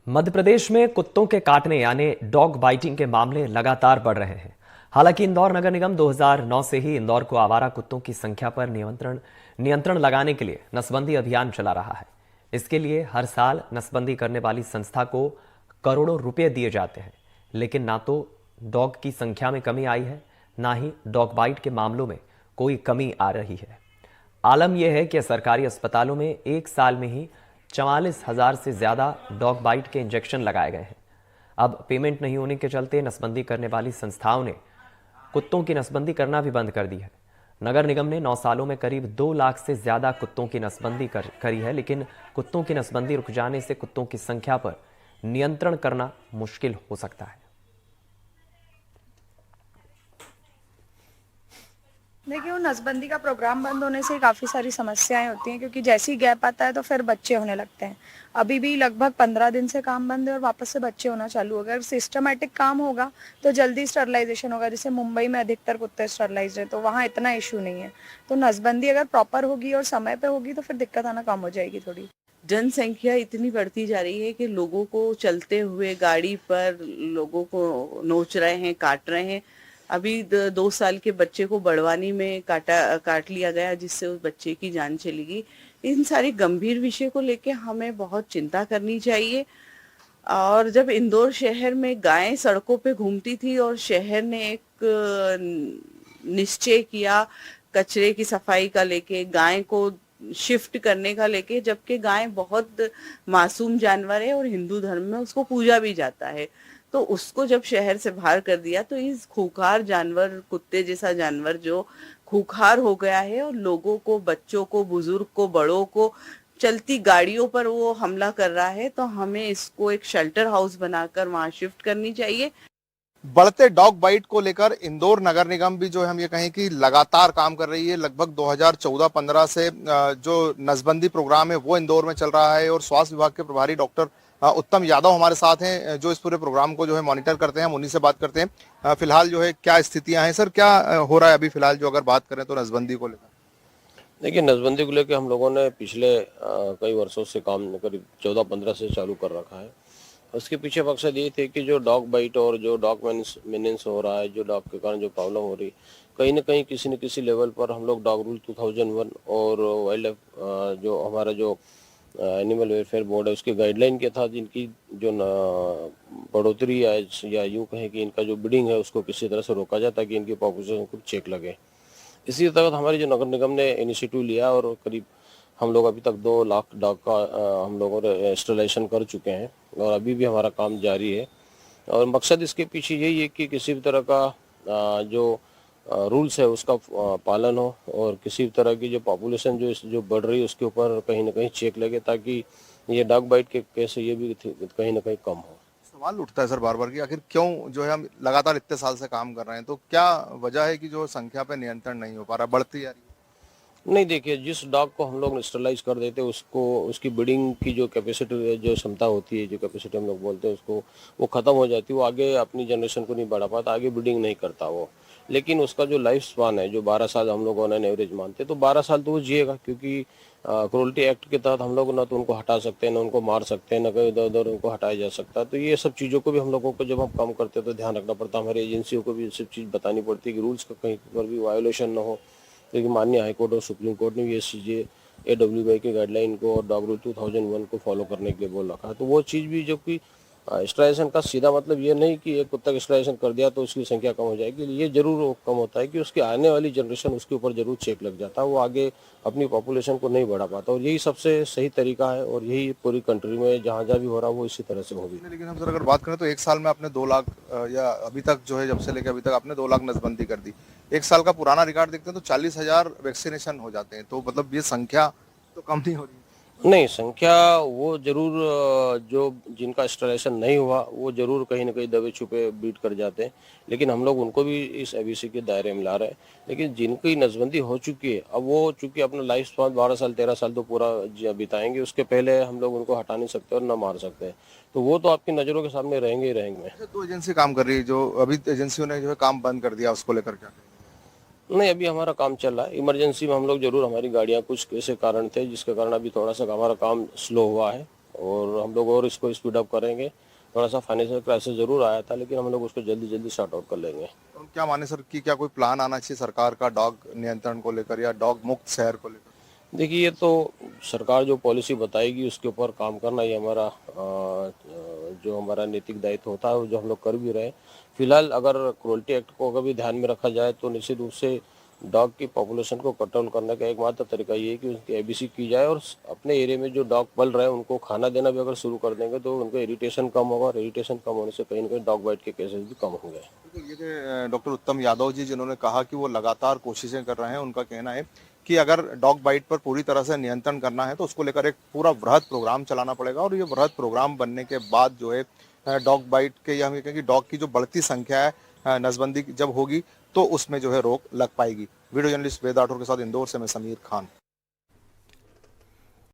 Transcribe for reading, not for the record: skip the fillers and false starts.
मध्य प्रदेश में कुत्तों के काटने यानी डॉग बाइटिंग के मामले लगातार बढ़ रहे हैं। हालांकि इंदौर नगर निगम 2009 से ही इंदौर को आवारा कुत्तों की संख्या पर नियंत्रण लगाने के लिए नसबंदी अभियान चला रहा है। इसके लिए हर साल नसबंदी करने वाली संस्था को करोड़ों रुपए दिए जाते हैं, लेकिन ना तो डॉग की संख्या में कमी आई है, ना ही डॉग बाइट के मामलों में कोई कमी आ रही है। आलम यह है कि सरकारी अस्पतालों में एक साल में ही 44,000 से ज्यादा डॉग बाइट के इंजेक्शन लगाए गए हैं। अब पेमेंट नहीं होने के चलते नसबंदी करने वाली संस्थाओं ने कुत्तों की नसबंदी करना भी बंद कर दी है। नगर निगम ने 9 सालों में करीब 2 लाख से ज्यादा कुत्तों की नसबंदी करी है, लेकिन कुत्तों की नसबंदी रुक जाने से कुत्तों की संख्या पर नियंत्रण करना मुश्किल हो सकता है। देखिए, वो नसबंदी का प्रोग्राम बंद होने से काफ़ी सारी समस्याएं होती हैं, क्योंकि जैसे ही गैप आता है तो फिर बच्चे होने लगते हैं। अभी भी लगभग 15 दिन से काम बंद है और वापस से बच्चे होना चालू हो गए। अगर सिस्टमेटिक काम होगा तो जल्दी स्टरलाइजेशन होगा। जैसे मुंबई में अधिकतर कुत्ते स्टरलाइज है, तो वहाँ इतना इशू नहीं है। तो नसबंदी अगर प्रॉपर होगी और समय पे होगी तो फिर दिक्कत आना कम हो जाएगी थोड़ी। जनसंख्या इतनी बढ़ती जा रही है कि लोगों को चलते हुए गाड़ी पर लोगों को नोच रहे हैं, काट रहे हैं। अभी 2 साल के बच्चे को बड़वानी में काट लिया गया, जिससे उस बच्चे की जान चली गई। इन सारे गंभीर विषय को लेके हमें बहुत चिंता करनी चाहिए। और जब इंदौर शहर में गायें सड़कों पे घूमती थी और शहर ने एक निश्चय किया कचरे की सफाई का लेके, गाय को शिफ्ट करने का लेके, जबकि गाय बहुत मासूम जानवर है और हिंदू धर्म में उसको पूजा भी जाता है, तो उसको जब शहर से बाहर कर दिया तो इस खूंखार जानवर, कुत्ते जैसा जानवर जो खूंखार हो गया है और लोगों को, बच्चों को, बुजुर्ग को, बड़ों को, चलती गाड़ियों पर वो हमला कर रहा है, तो हमें इसको एक शेल्टर हाउस बनाकर वहां शिफ्ट करनी चाहिए। बढ़ते डॉग बाइट को लेकर इंदौर नगर निगम भी जो है हम ये कहें कि लगातार काम कर रही है। लगभग 2014-15 से जो नसबंदी प्रोग्राम है वो इंदौर में चल रहा है और स्वास्थ्य विभाग के प्रभारी डॉक्टर उत्तम यादव हमारे साथ हैं, जो इस पूरे प्रोग्राम को जो है मॉनिटर करते हैं। हम उन्हीं से बात करते हैं। फिलहाल जो है क्या स्थितियां हैं सर, क्या हो रहा है अभी फिलहाल जो अगर बात करें तो नसबंदी को लेकर? देखिए, नसबंदी को लेकर हम लोगों ने पिछले कई वर्षों से काम करीब 14-15 से चालू कर रखा है। उसके पीछे मकसद ये थे कि जो डॉग बाइट और जो डॉग मेनेंस हो रहा है, जो डॉग के कारण जो प्रॉब्लम हो रही, कहीं ना कहीं किसी न किसी लेवल पर हम लोग डॉग रूल 2001 और वाइल्ड लाइफ जो हमारा जो एनिमल वेलफेयर बोर्ड है उसके गाइडलाइन के था, जिनकी जो बढ़ोतरी या यूँ कहें कि इनका जो ब्रीडिंग है उसको किसी तरह से रोका जाए ताकि इनकी पॉपुलेशन को चेक लगे। इसी तहत हमारी जो नगर निगम ने इनिशिएटिव लिया और करीब हम लोग अभी तक 2 लाख डॉग का हम लोगों ने इंस्टॉलेशन कर चुके हैं और अभी भी हमारा काम जारी है। और मकसद इसके पीछे यही है कि किसी भी तरह का जो रूल्स है उसका पालन हो और किसी भी तरह की जो पॉपुलेशन जो बढ़ रही है उसके ऊपर कहीं ना कहीं चेक लगे, ताकि ये डॉग बाइट के केस ये भी कहीं ना कहीं कम हो। सवाल उठता है सर बार बार कि आखिर क्यों जो है हम लगातार इतने साल से काम कर रहे हैं, तो क्या वजह है कि जो संख्या पे नियंत्रण नहीं हो पा रहा, बढ़ती जा रही है? नहीं, देखिए, जिस डॉग को हम लोग स्टरलाइज कर देते हैं उसको उसकी ब्रीडिंग की जो कैपेसिटी, जो क्षमता होती है, जो कैपेसिटी हम लोग बोलते हैं उसको, वो ख़त्म हो जाती है। वो आगे अपनी जनरेशन को नहीं बढ़ा पाता, आगे ब्रीडिंग नहीं करता वो। लेकिन उसका जो लाइफ स्पान है, जो 12 साल हम लोग ऑन एन एवरेज मानते हैं, तो 12 साल तो वो जिएगा, क्योंकि क्रूरल्टी एक्ट के तहत हम लोग ना तो उनको हटा सकते हैं, ना उनको मार सकते हैं, ना कहीं इधर उधर उनको हटाया जा सकता। तो ये सब चीज़ों को भी हम लोगों को जब हम काम करते हैं तो ध्यान रखना पड़ता है। हमारी एजेंसियों को भी ये सब चीज़ बतानी पड़ती है कि रूल्स का कहीं पर भी वायोलेशन ना हो, क्योंकि माननीय हाईकोर्ट और सुप्रीम कोर्ट ने भी ये चीज़ें AWI के गाइडलाइन को और डॉग रूल 2001 को फॉलो करने के लिए बोल रखा है। तो वो चीज़ भी, जो कि स्टरलाइजेशन का सीधा मतलब ये नहीं कि एक कुत्ता का स्टरलाइजेशन कर दिया तो उसकी संख्या कम हो जाएगी। ये जरूर कम होता है कि उसकी आने वाली जनरेशन उसके ऊपर जरूर चेक लग जाता है, वो आगे अपनी पॉपुलेशन को नहीं बढ़ा पाता। और यही सबसे सही तरीका है और यही पूरी कंट्री में जहाँ जहाँ भी हो रहा है वो इसी तरह से होगी। लेकिन हम सर अगर बात करें तो एक साल में आपने 2 लाख या अभी तक जो है जब से लेकर अभी तक आपने 2 लाख नसबंदी कर दी। एक साल का पुराना रिकॉर्ड देखते हैं तो 40,000 वैक्सीनेशन हो जाते हैं, तो मतलब ये संख्या तो कम नहीं हो रही? नहीं, संख्या वो जरूर जो जिनका स्टरलाइजेशन नहीं हुआ वो जरूर कहीं ना कहीं दबे छुपे बीट कर जाते हैं, लेकिन हम लोग उनको भी इस एबीसी के दायरे में ला रहे हैं। लेकिन जिनकी नसबंदी हो चुकी है, अब वो चूंकि अपना लाइफ स्पान 12 साल 13 साल तो पूरा बिताएंगे, उसके पहले हम लोग उनको हटा नहीं सकते और ना मार सकते हैं, तो वो तो आपकी नज़रों के सामने रहेंगे ही रहेंगे। 2 एजेंसी काम कर रही है, जो अभी एजेंसियों ने जो है काम बंद कर दिया, उसको लेकर क्या? नहीं, अभी हमारा काम चल रहा है। इमरजेंसी में हम लोग जरूर, हमारी गाड़ियाँ कुछ ऐसे कारण थे जिसके कारण अभी थोड़ा सा हमारा काम स्लो हुआ है और हम लोग और इसको स्पीड अप करेंगे। थोड़ा सा फाइनेंशियल क्राइसिस जरूर आया था, लेकिन हम लोग उसको जल्दी जल्दी सॉर्ट आउट कर लेंगे। तो क्या माने सर कि क्या कोई प्लान आना चाहिए सरकार का डॉग नियंत्रण को लेकर या डॉग मुक्त शहर को लेकर? देखिए, ये तो सरकार जो पॉलिसी बताएगी उसके ऊपर काम करना ही हमारा जो हमारा नैतिक दायित्व होता है, जो हम लोग कर भी रहे हैं। फिलहाल अगर क्रूअल्टी एक्ट को अगर भी ध्यान में रखा जाए तो निश्चित रूप से डॉग की पॉपुलेशन को कंट्रोल करने का एकमात्र तरीका ये है कि उसकी एबीसी की जाए, और अपने एरिया में जो डॉग पल रहे हैं उनको खाना देना भी अगर शुरू कर देंगे तो उनको इरिटेशन कम होगा, और इरिटेशन कम होने से कहीं ना कहीं डॉग बाइट के केसेस भी कम होंगे। तो ये थे डॉक्टर उत्तम यादव जी, जिन्होंने कहा कि वो लगातार कोशिशें कर रहे हैं। उनका कहना है कि अगर डॉग बाइट पर पूरी तरह से नियंत्रण करना है तो उसको लेकर एक पूरा वृहद प्रोग्राम चलाना पड़ेगा, और ये वृहद प्रोग्राम बनने के बाद जो है डॉग बाइट के, या हम ये कहें कि डॉग की जो बढ़ती संख्या है नसबंदी जब होगी तो उसमें जो है रोक लग पाएगी। वीडियो जर्नलिस्ट वेद राठौर के साथ इंदौर से मैं समीर खान।